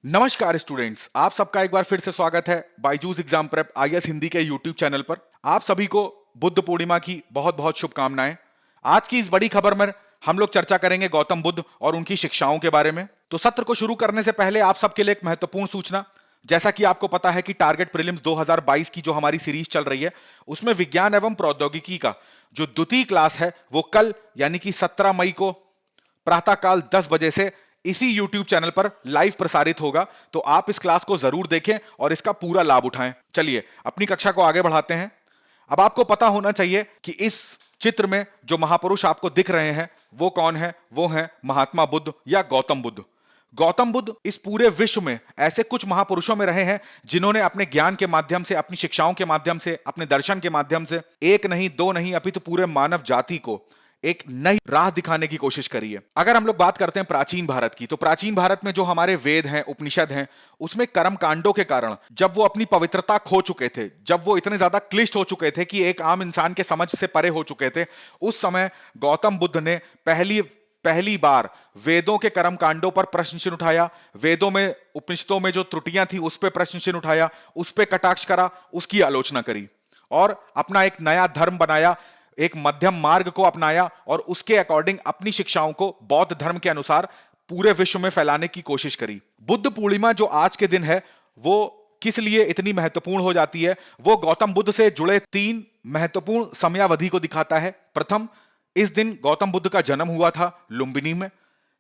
नमस्कार स्टूडेंट्स, आप सबका एक बार फिर से स्वागत है Byju's exam prep IAS Hindi के यूट्यूब चैनल पर। आप सभी को बुद्ध पूर्णिमा की बहुत बहुत शुभकामनाएं। आज की इस बड़ी खबर में हम लोग चर्चा करेंगे गौतम बुद्ध और उनकी शिक्षाओं के बारे में। तो सत्र को शुरू करने से पहले आप सबके लिए एक महत्वपूर्ण सूचना। जैसा कि आपको पता है कि टारगेट प्रीलिम्स 2022 की जो हमारी सीरीज चल रही है उसमें विज्ञान एवं प्रौद्योगिकी का जो द्वितीय क्लास है वो कल यानी कि 17 मई को प्रातःकाल 10 बजे से इसी YouTube चैनल पर लाइव प्रसारित होगा। तो आप इस क्लास को जरूर देखें और इसका पूरा लाभ उठाएं। चलिए अपनी कक्षा को आगे बढ़ाते हैं। अब आपको पता होना चाहिए कि इस चित्र में जो महापुरुष आपको दिख रहे हैं वो कौन है। वो है महात्मा बुद्ध या गौतम बुद्ध। गौतम बुद्ध इस पूरे विश्व में ऐसे कुछ महापुरुषों में रहे हैं जिन्होंने अपने ज्ञान के माध्यम से, अपनी शिक्षाओं के माध्यम से, अपने दर्शन के माध्यम से एक नहीं दो नहीं अपितु पूरे मानव जाति को एक नई राह दिखाने की कोशिश करी है। अगर हम लोग बात करते हैं प्राचीन भारत की, तो प्राचीन भारत में जो हमारे वेद हैं, उपनिषद हैं, उसमें कर्म कांडों के कारण जब वो अपनी पवित्रता खो चुके थे, जब वो इतने ज्यादा क्लिष्ट हो चुके थे कि एक आम इंसान के समझ से परे हो चुके थे, उस समय गौतम बुद्ध ने पहली बार वेदों के कर्म कांडों पर प्रश्न चिन्ह उठाया। वेदों में, उपनिषदों में जो त्रुटियां थी उस पर प्रश्न चिन्ह उठाया, उस पर कटाक्ष करा, उसकी आलोचना करी और अपना एक नया धर्म बनाया, एक मध्यम मार्ग को अपनाया और उसके अकॉर्डिंग अपनी शिक्षाओं को बौद्ध धर्म के अनुसार पूरे विश्व में फैलाने की कोशिश करी। बुद्ध पूर्णिमा जो आज के दिन है वो किस लिए इतनी महत्वपूर्ण हो जाती है, वो गौतम बुद्ध से जुड़े 3 महत्वपूर्ण समयावधि को दिखाता है। प्रथम, इस दिन गौतम बुद्ध का जन्म हुआ था लुम्बिनी में।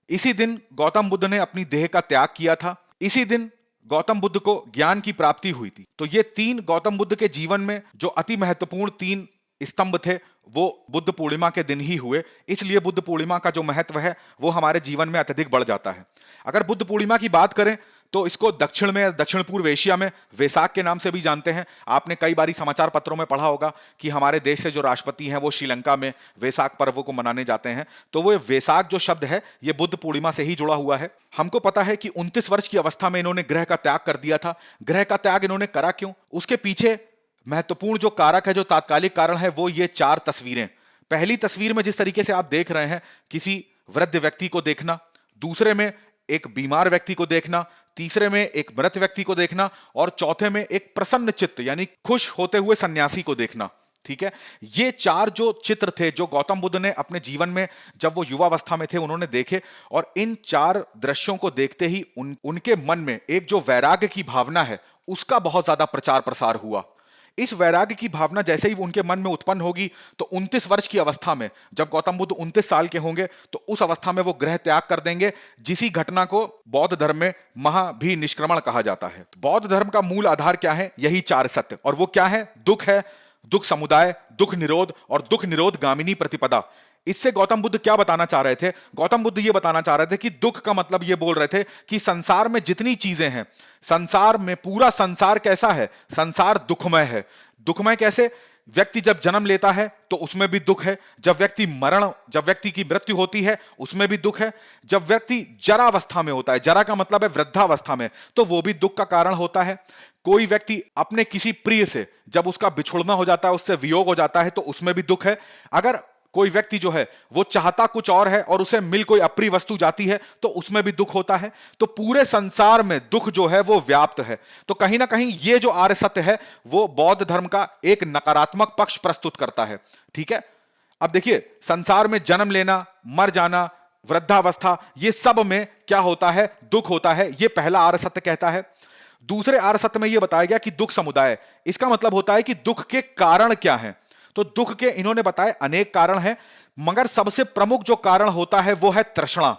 इसी दिन गौतम बुद्ध ने अपनी देह का त्याग किया था। इसी दिन गौतम बुद्ध को ज्ञान की प्राप्ति हुई थी। तो ये 3 गौतम बुद्ध के जीवन में जो अति महत्वपूर्ण 3 स्तंभ थे वो बुद्ध पूर्णिमा के दिन ही हुए। इसलिए बुद्ध पूर्णिमा का जो महत्व है वो हमारे जीवन में अत्यधिक बढ़ जाता है। अगर बुद्ध पूर्णिमा की बात करें तो इसको दक्षिण में, दक्षिण पूर्व एशिया में वैसाख के नाम से भी जानते हैं। आपने कई बारी समाचार पत्रों में पढ़ा होगा कि हमारे देश से जो राष्ट्रपति हैं वो श्रीलंका में वैसाख पर्व को मनाने जाते हैं। तो वो वैसाख जो शब्द है ये बुद्ध पूर्णिमा से ही जुड़ा हुआ है। हमको पता है कि 29 वर्ष की अवस्था में इन्होंने गृह का त्याग कर दिया था। गृह का त्याग इन्होंने करा क्यों, उसके पीछे महत्वपूर्ण जो कारक है, जो तात्कालिक कारण है, वो ये 4 तस्वीरें। पहली तस्वीर में जिस तरीके से आप देख रहे हैं किसी वृद्ध व्यक्ति को देखना, दूसरे में एक बीमार व्यक्ति को देखना, तीसरे में एक मृत व्यक्ति को देखना और चौथे में एक प्रसन्न चित्त यानी खुश होते हुए सन्यासी को देखना। ठीक है, ये 4 जो चित्र थे जो गौतम बुद्ध ने अपने जीवन में जब वो युवावस्था में थे उन्होंने देखे और इन 4 दृश्यों को देखते ही उनके मन में एक जो वैराग्य की भावना है उसका बहुत ज्यादा प्रचार प्रसार हुआ। इस वैराग्य की भावना जैसे ही उनके मन में उत्पन्न होगी तो 29 वर्ष की अवस्था में जब गौतम बुद्ध 29 साल के होंगे तो उस अवस्था में वो गृह त्याग कर देंगे, जिसी घटना को बौद्ध धर्म में महाभिनिष्क्रमण कहा जाता है। बौद्ध धर्म का मूल आधार क्या है? यही 4 सत्य। और वो क्या है? दुख है, दुख समुदाय, दुख निरोध और दुख निरोध गामिनी प्रतिपदा। इससे गौतम बुद्ध क्या बताना चाह रहे थे? गौतम बुद्ध ये बताना चाह रहे थे कि दुख का मतलब ये बोल रहे थे कि संसार में जितनी चीजें हैं, संसार में पूरा संसार कैसा है? संसार दुखमय है। दुखमय कैसे? व्यक्ति जब जन्म लेता है तो उसमें भी दुख है, जब व्यक्ति की मृत्यु होती है उसमें भी दुख है, जब व्यक्ति जरावस्था में होता है, जरा का मतलब है वृद्धावस्था में, तो वो भी दुख का कारण होता है। कोई व्यक्ति अपने किसी प्रिय से जब उसका बिछुड़ना हो जाता है, उससे वियोग हो जाता है, तो उसमें भी दुख है। अगर कोई व्यक्ति जो है वो चाहता कुछ और है और उसे मिल कोई अप्रिय वस्तु जाती है तो उसमें भी दुख होता है। तो पूरे संसार में दुख जो है वो व्याप्त है। तो कहीं ना कहीं ये जो आर्य सत्य है वो बौद्ध धर्म का एक नकारात्मक पक्ष प्रस्तुत करता है। ठीक है, अब देखिए, संसार में जन्म लेना, मर जाना, वृद्धावस्था, ये सब में क्या होता है? दुख होता है। ये पहला आर्य सत्य कहता है। दूसरे आर्य सत्य में यह बताया गया कि दुख समुदाय, इसका मतलब होता है कि दुख के कारण क्या है। तो दुख के इन्होंने बताए अनेक कारण हैं, मगर सबसे प्रमुख जो कारण होता है वो है तृष्णा।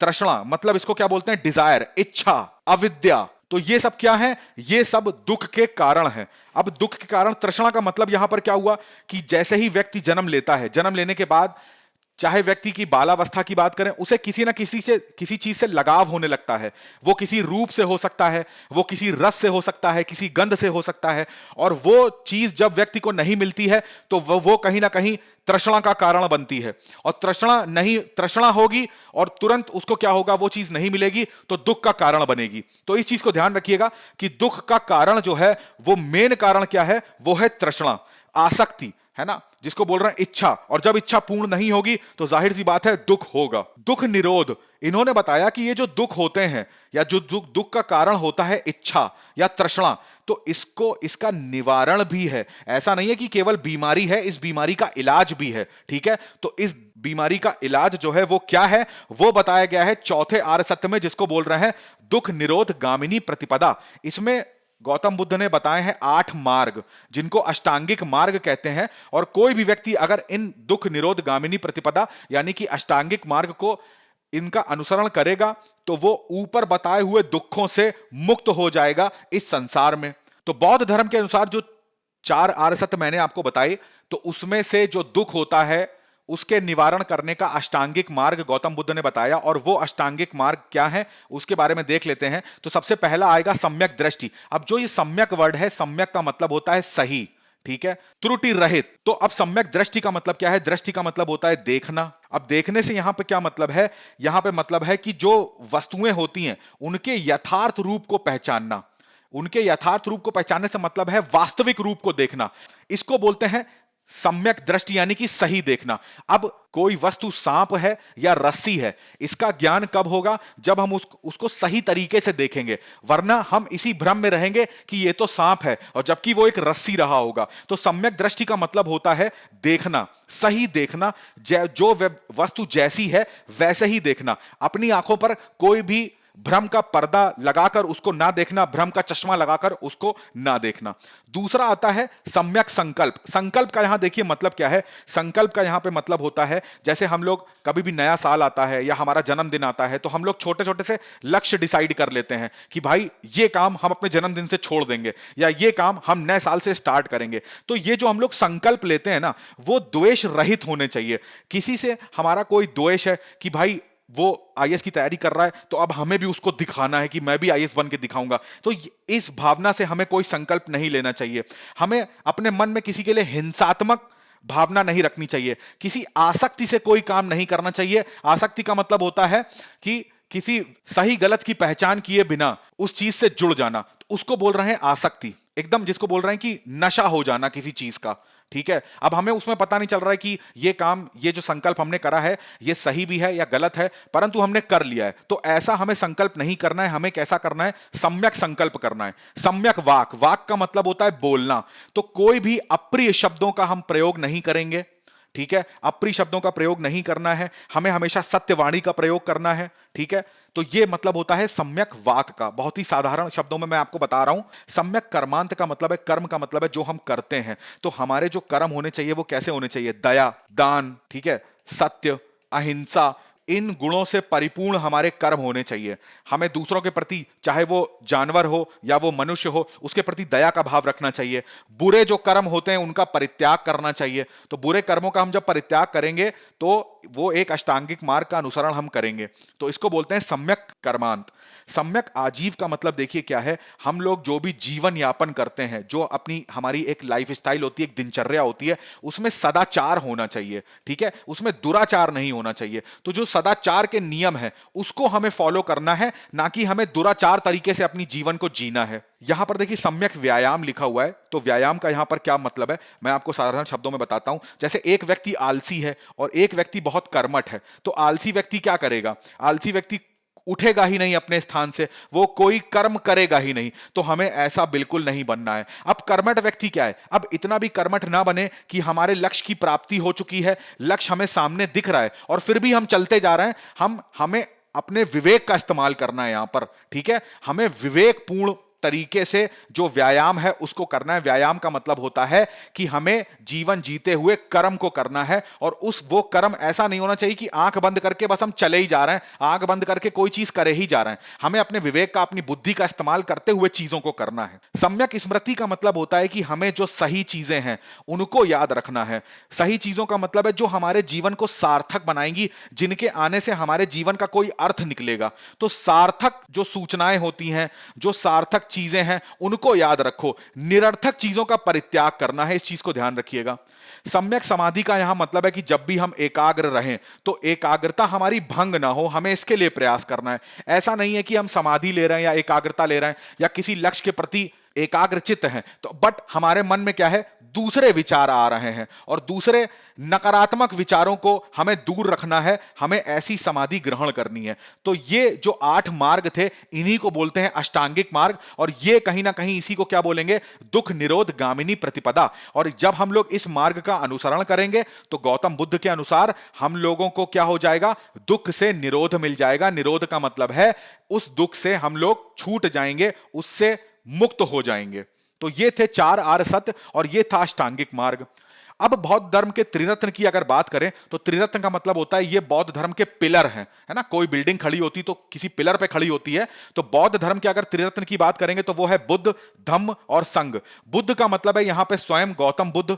तृष्णा मतलब इसको क्या बोलते हैं? डिजायर, इच्छा, अविद्या। तो ये सब क्या है? ये सब दुख के कारण है। अब दुख के कारण, तृष्णा का मतलब यहां पर क्या हुआ कि जैसे ही व्यक्ति जन्म लेता है, जन्म लेने के बाद चाहे व्यक्ति की बालावस्था की बात करें, उसे किसी ना किसी चीज से लगाव होने लगता है। वो किसी रूप से हो सकता है, वो किसी रस से हो सकता है, किसी गंध से हो सकता है। और वो चीज जब व्यक्ति को नहीं मिलती है तो वो कहीं ना कहीं तृष्णा का कारण बनती है। और तृष्णा होगी और तुरंत उसको क्या होगा? वो चीज नहीं मिलेगी तो दुख का कारण बनेगी। तो इस चीज को ध्यान रखिएगा कि दुख का कारण जो है वो मेन कारण क्या है? वो है तृष्णा, आसक्ति। है ना, जिसको बोल रहे हैं इच्छा, और जब इच्छा पूर्ण नहीं होगी तो जाहिर सी बात है दुख होगा। दुख निरोध, इन्होंने बताया कि ये जो दुख होते हैं या जो दुख का कारण होता है इच्छा या तृष्णा, तो इसका निवारण भी है। ऐसा नहीं है कि केवल बीमारी है, इस बीमारी का इलाज भी है। ठीक है, तो इस बीमारी का इलाज जो है वो क्या है, वो बताया गया है चौथे आर्य सत्य में, जिसको बोल रहे हैं दुख निरोध गामिनी प्रतिपदा। इसमें गौतम बुद्ध ने बताए हैं 8 मार्ग, जिनको अष्टांगिक मार्ग कहते हैं। और कोई भी व्यक्ति अगर इन दुख निरोध गामिनी प्रतिपदा यानी कि अष्टांगिक मार्ग को इनका अनुसरण करेगा तो वो ऊपर बताए हुए दुखों से मुक्त हो जाएगा इस संसार में। तो बौद्ध धर्म के अनुसार जो 4 आर्य सत्य मैंने आपको बताए, तो उसमें से जो दुख होता है उसके निवारण करने का अष्टांगिक मार्ग गौतम बुद्ध ने बताया। और वो अष्टांगिक मार्ग क्या है उसके बारे में देख लेते हैं। तो सबसे पहला आएगा सम्यक दृष्टि। अब जो ये सम्यक वर्ड है, सम्यक का मतलब होता है सही, ठीक है, त्रुटि रहित। तो अब सम्यक दृष्टि का मतलब क्या है? दृष्टि का मतलब होता है देखना। अब देखने से यहां पे क्या मतलब है? यहां पे मतलब है कि जो वस्तुएं होती हैं उनके यथार्थ रूप को पहचानना। उनके यथार्थ रूप को पहचानने से मतलब है वास्तविक रूप को देखना। इसको बोलते हैं सम्यक दृष्टि, यानी कि सही देखना। अब कोई वस्तु सांप है या रस्सी है, इसका ज्ञान कब होगा? जब हम उसको सही तरीके से देखेंगे, वरना हम इसी भ्रम में रहेंगे कि ये तो सांप है और जबकि वो एक रस्सी रहा होगा। तो सम्यक दृष्टि का मतलब होता है देखना, सही देखना, जो वस्तु जैसी है वैसे ही देखना। अपनी आंखों पर कोई भी भ्रम का पर्दा लगाकर उसको ना देखना, भ्रम का चश्मा लगाकर उसको ना देखना। दूसरा आता है सम्यक संकल्प। संकल्प का यहां देखिए मतलब क्या है? संकल्प का यहां पे मतलब होता है, जैसे हम लोग कभी भी नया साल आता है या हमारा जन्मदिन आता है तो हम लोग छोटे छोटे से लक्ष्य डिसाइड कर लेते हैं कि भाई ये काम हम अपने जन्मदिन से छोड़ देंगे या ये काम हम नए साल से स्टार्ट करेंगे। तो ये जो हम लोग संकल्प लेते हैं ना, वो द्वेष रहित होने चाहिए। किसी से हमारा कोई द्वेष है कि भाई वो आईएएस की तैयारी कर रहा है तो अब हमें भी उसको दिखाना है कि मैं भी आईएएस बन के दिखाऊंगा, तो इस भावना से हमें कोई संकल्प नहीं लेना चाहिए। हमें अपने मन में किसी के लिए हिंसात्मक भावना नहीं रखनी चाहिए। किसी आसक्ति से कोई काम नहीं करना चाहिए। आसक्ति का मतलब होता है कि किसी सही गलत की पहचान किए बिना उस चीज से जुड़ जाना, तो उसको बोल रहे हैं आसक्ति। एकदम जिसको बोल रहे हैं कि नशा हो जाना किसी चीज का। ठीक है, अब हमें उसमें पता नहीं चल रहा है कि ये काम, ये जो संकल्प हमने करा है ये सही भी है या गलत है, परंतु हमने कर लिया है। तो ऐसा हमें संकल्प नहीं करना है। हमें कैसा करना है? सम्यक संकल्प करना है। सम्यक वाक, वाक का मतलब होता है बोलना। तो कोई भी अप्रिय शब्दों का हम प्रयोग नहीं करेंगे। ठीक है, अप्रिय शब्दों का प्रयोग नहीं करना है। हमें हमेशा सत्यवाणी का प्रयोग करना है। ठीक है, तो ये मतलब होता है सम्यक वाक का। बहुत ही साधारण शब्दों में मैं आपको बता रहा हूं। सम्यक कर्मांत का मतलब है, कर्म का मतलब है जो हम करते हैं। तो हमारे जो कर्म होने चाहिए वो कैसे होने चाहिए? दया, दान, ठीक है, सत्य, अहिंसा, इन गुणों से परिपूर्ण हमारे कर्म होने चाहिए। हमें दूसरों के प्रति, चाहे वो जानवर हो या वो मनुष्य हो, उसके प्रति दया का भाव रखना चाहिए। बुरे जो कर्म होते हैं उनका परित्याग करना चाहिए। तो बुरे कर्मों का हम जब परित्याग करेंगे तो वो एक अष्टांगिक मार्ग का अनुसरण हम करेंगे। तो इसको बोलते हैं सम्यक कर्मांत। सम्यक आजीव का मतलब देखिए क्या है? हम लोग जो भी जीवन यापन करते हैं, जो अपनी हमारी एक लाइफ स्टाइल होती है, एक दिनचर्या होती है, उसमें सदाचार होना चाहिए। ठीक है, उसमें दुराचार नहीं होना चाहिए। तो जो सदाचार के नियम है उसको हमें फॉलो करना है, ना कि हमें दुराचार तरीके से अपनी जीवन को जीना है। यहां पर देखिए सम्यक व्यायाम लिखा हुआ है। तो व्यायाम का यहां पर क्या मतलब है मैं आपको साधारण शब्दों में बताता हूं। जैसे एक व्यक्ति आलसी है और एक व्यक्ति बहुत कर्मठ है, तो आलसी व्यक्ति क्या करेगा? आलसी व्यक्ति उठेगा ही नहीं अपने स्थान से, वो कोई कर्म करेगा ही नहीं। तो हमें ऐसा बिल्कुल नहीं बनना है। अब कर्मठ व्यक्ति क्या है? अब इतना भी कर्मठ ना बने कि हमारे लक्ष्य की प्राप्ति हो चुकी है, लक्ष्य हमें सामने दिख रहा है और फिर भी हम चलते जा रहे हैं। हमें अपने विवेक का इस्तेमाल करना है यहां पर। ठीक है, हमें विवेकपूर्ण तरीके से जो व्यायाम है उसको करना है। व्यायाम का मतलब होता है कि हमें जीवन जीते हुए कर्म को करना है, और वो कर्म ऐसा नहीं होना चाहिए कि आंख बंद करके बस हम चले ही जा रहे हैं, आंख बंद करके कोई चीज करे ही जा रहे हैं। हमें अपने विवेक का, अपनी बुद्धि का इस्तेमाल करते हुए चीजों को करना है। सम्यक स्मृति का मतलब होता है कि हमें जो सही चीजें हैं उनको याद रखना है। सही चीजों का मतलब है जो हमारे जीवन को सार्थक बनाएंगी, जिनके आने से हमारे जीवन का कोई अर्थ निकलेगा। तो सार्थक जो सूचनाएं होती हैं, जो सार्थक चीजें हैं, उनको याद रखो। निरर्थक चीजों का परित्याग करना है, इस चीज को ध्यान रखिएगा। सम्यक समाधि का यहां मतलब है कि जब भी हम एकाग्र रहें तो एकाग्रता हमारी भंग ना हो, हमें इसके लिए प्रयास करना है। ऐसा नहीं है कि हम समाधि ले रहे हैं या एकाग्रता ले रहे हैं या किसी लक्ष्य के प्रति एकाग्रचित्त हैं, तो बट हमारे मन में क्या है, दूसरे विचार आ रहे हैं और दूसरे नकारात्मक विचारों को हमें दूर रखना है, हमें ऐसी समाधि ग्रहण करनी है। तो ये जो 8 मार्ग थे, इन्हीं को बोलते हैं अष्टांगिक मार्ग, और ये कहीं ना कहीं इसी को क्या बोलेंगे, दुख निरोध गामिनी प्रतिपदा। और जब हम लोग इस मार्ग का अनुसरण करेंगे तो गौतम बुद्ध के अनुसार हम लोगों को क्या हो जाएगा, दुख से निरोध मिल जाएगा। निरोध का मतलब है उस दुख से हम लोग छूट जाएंगे, उससे मुक्त हो जाएंगे। तो ये थे 4 आर्य सत्य और ये था अष्टांगिक मार्ग। अब बौद्ध धर्म के त्रिरत्न की अगर बात करें तो त्रिरत्न का मतलब होता है ये बौद्ध धर्म के पिलर हैं, है ना। कोई बिल्डिंग खड़ी होती तो किसी पिलर पे खड़ी होती है, तो बौद्ध धर्म के अगर त्रिरत्न की बात करेंगे तो वो है बुद्ध, धम्म और संघ। बुद्ध का मतलब है यहां पे स्वयं गौतम बुद्ध।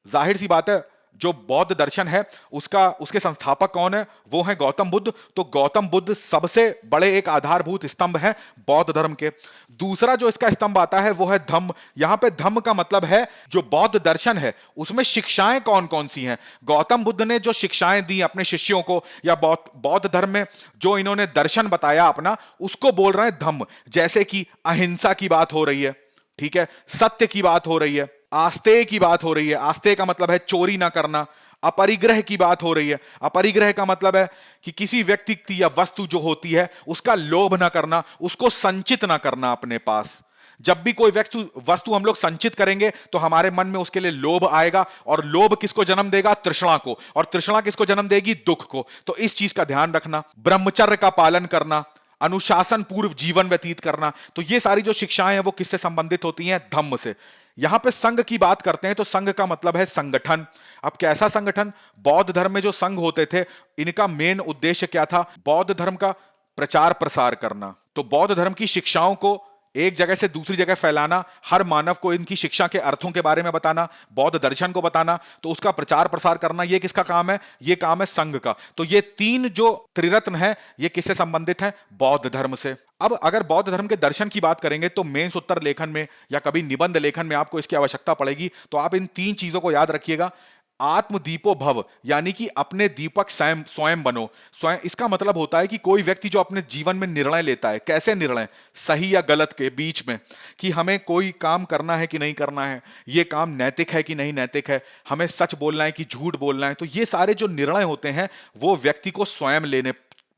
जाहिर सी बात है, जो बौद्ध दर्शन है उसके संस्थापक कौन है, वो है गौतम बुद्ध। तो गौतम बुद्ध सबसे बड़े एक आधारभूत स्तंभ है बौद्ध धर्म के। दूसरा जो इसका स्तंभ आता है वो है धम्म। यहां पे धम्म का मतलब है जो बौद्ध दर्शन है उसमें शिक्षाएं कौन कौन सी हैं। गौतम बुद्ध ने जो शिक्षाएं दी अपने शिष्यों को, या बौद्ध धर्म में जो इन्होंने दर्शन बताया अपना, उसको बोल रहे हैं धम्म। जैसे कि अहिंसा की बात हो रही है, ठीक है, सत्य की बात हो रही है, आस्तेय की बात हो रही है। आस्तेय का मतलब है चोरी ना करना। अपरिग्रह की बात हो रही है। अपरिग्रह का मतलब है कि किसी व्यक्ति या वस्तु जो होती है उसका लोभ ना करना, उसको संचित ना करना अपने पास। जब भी कोई वस्तु हम लोग संचित करेंगे तो हमारे मन में उसके लिए लोभ आएगा, और लोभ किसको जन्म देगा, तृष्णा को, और तृष्णा किसको जन्म देगी, दुख को। तो इस चीज का ध्यान रखना। ब्रह्मचर्य का पालन करना, अनुशासन पूर्व जीवन व्यतीत करना। तो ये सारी जो शिक्षाएं हैं वो किससे संबंधित होती हैं, धम्म से। यहां पे संघ की बात करते हैं तो संघ का मतलब है संगठन। अब कैसा संगठन, बौद्ध धर्म में जो संघ होते थे इनका मेन उद्देश्य क्या था, बौद्ध धर्म का प्रचार प्रसार करना। तो बौद्ध धर्म की शिक्षाओं को एक जगह से दूसरी जगह फैलाना, हर मानव को इनकी शिक्षा के अर्थों के बारे में बताना, बौद्ध दर्शन को बताना, तो उसका प्रचार प्रसार करना, ये किसका काम है, ये काम है संघ का। तो ये 3 जो त्रिरत्न है ये किससे संबंधित है, बौद्ध धर्म से। अब अगर बौद्ध धर्म के दर्शन की बात करेंगे तो मेंस उत्तर लेखन में या कभी निबंध लेखन में आपको इसकी आवश्यकता पड़ेगी, तो आप इन 3 चीजों को याद रखिएगा। आत्मदीपो भव, यानी कि अपने दीपक स्वयं बनो। स्वयं इसका मतलब होता है कि कोई व्यक्ति जो अपने जीवन में निर्णय लेता है, कैसे निर्णय, सही या गलत के बीच में, कि हमें कोई काम करना है कि नहीं करना है, ये काम नैतिक है कि नहीं नैतिक है, हमें सच बोलना है कि झूठ बोलना है, तो ये सारे जो निर्णय होते हैं वो व्यक्ति को स्वयं लेने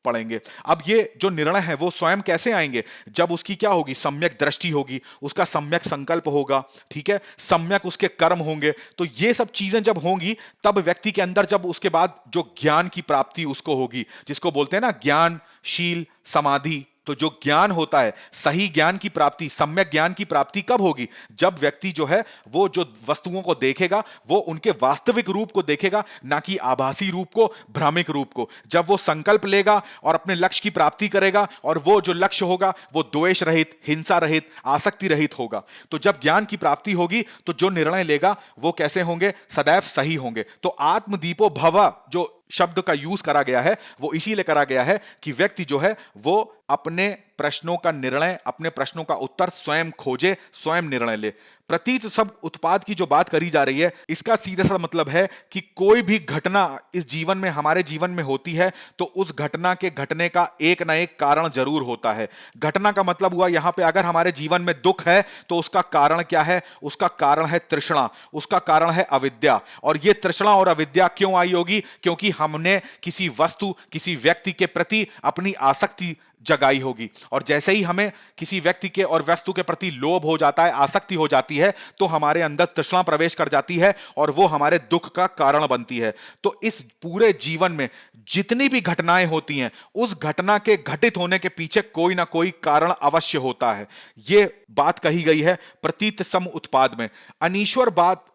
पड़ेंगे। अब ये जो निर्णय है वो स्वयं कैसे आएंगे, जब उसकी क्या होगी, सम्यक दृष्टि होगी, उसका सम्यक संकल्प होगा, ठीक है, सम्यक उसके कर्म होंगे। तो ये सब चीजें जब होंगी तब व्यक्ति के अंदर, जब उसके बाद जो ज्ञान की प्राप्ति उसको होगी, जिसको बोलते हैं ना ज्ञान, शील, समाधि। तो जो ज्ञान होता है, सही ज्ञान की प्राप्ति, सम्यक ज्ञान की प्राप्ति कब होगी, जब व्यक्ति जो है वो जो वस्तुओं को देखेगा वो उनके वास्तविक रूप को देखेगा, ना कि आभासी रूप को, भ्रामिक रूप को। जब वो संकल्प लेगा और अपने लक्ष्य की प्राप्ति करेगा, और वो जो लक्ष्य होगा वो द्वेष रहित, हिंसा रहित, आसक्ति रहित होगा। तो जब ज्ञान की प्राप्ति होगी तो जो निर्णय लेगा वो कैसे होंगे, सदैव सही होंगे। तो आत्मदीपो भव जो शब्द का यूज करा गया है वो इसीलिए करा गया है कि व्यक्ति जो है वो अपने प्रश्नों का निर्णय, अपने प्रश्नों का उत्तर स्वयं खोजे, स्वयं निर्णय ले। प्रतीत सब उत्पाद की जो बात करी जा रही है, इसका सीधा सा मतलब है कि कोई भी घटना इस जीवन में, हमारे जीवन में होती है तो उस घटना के घटने का एक ना एक कारण जरूर होता है। घटना का मतलब हुआ यहां पे अगर हमारे जीवन में दुख है तो उसका कारण क्या है, उसका कारण है तृष्णा, उसका कारण है अविद्या। और ये तृष्णा और अविद्या क्यों आई होगी, क्योंकि हमने किसी वस्तु, किसी व्यक्ति के प्रति अपनी आसक्ति जगाई होगी। और जैसे ही हमें किसी व्यक्ति के और वस्तु के प्रति लोभ हो जाता है, आसक्ति हो जाती है, तो हमारे अंदर तृष्णा प्रवेश कर जाती है और वो हमारे दुख का कारण बनती है। तो इस पूरे जीवन में जितनी भी घटनाएं होती हैं, उस घटना के घटित होने के पीछे कोई ना कोई कारण अवश्य होता है। ये बात कही गई है प्रतीत सम उत्पाद में। अनीश्वर बात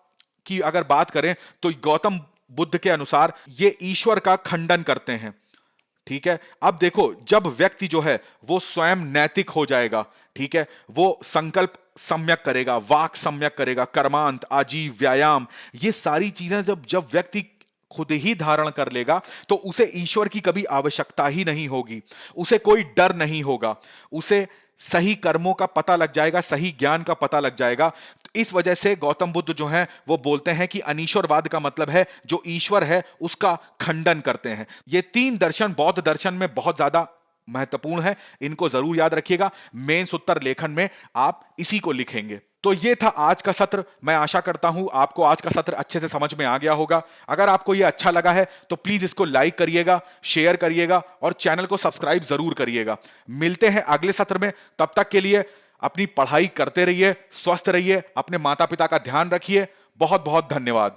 की अगर बात करें तो गौतम बुद्ध के अनुसार ये ईश्वर का खंडन करते हैं, ठीक है। अब देखो, जब व्यक्ति जो है वो स्वयं नैतिक हो जाएगा, ठीक है, वो संकल्प सम्यक करेगा, वाक सम्यक करेगा, कर्मांत, आजीव, व्यायाम, ये सारी चीजें जब व्यक्ति खुद ही धारण कर लेगा तो उसे ईश्वर की कभी आवश्यकता ही नहीं होगी, उसे कोई डर नहीं होगा, उसे सही कर्मों का पता लग जाएगा, सही ज्ञान का पता लग जाएगा। इस वजह से गौतम बुद्ध जो हैं वो बोलते हैं कि अनीश्वरवाद का मतलब है जो ईश्वर है उसका खंडन करते हैं। ये 3 दर्शन बौद्ध दर्शन में बहुत ज्यादा महत्वपूर्ण है, इनको जरूर याद रखिएगा। मेंस उत्तर लेखन में आप इसी को लिखेंगे। तो ये था आज का सत्र। मैं आशा करता हूं आपको आज का सत्र अच्छे से समझ में आ गया होगा। अगर आपको ये अच्छा लगा है तो प्लीज इसको लाइक करिएगा, शेयर करिएगा और चैनल को सब्सक्राइब जरूर करिएगा। मिलते हैं अगले सत्र में, तब तक के लिए अपनी पढ़ाई करते रहिए, स्वस्थ रहिए, अपने माता पिता का ध्यान रखिए। बहुत बहुत धन्यवाद।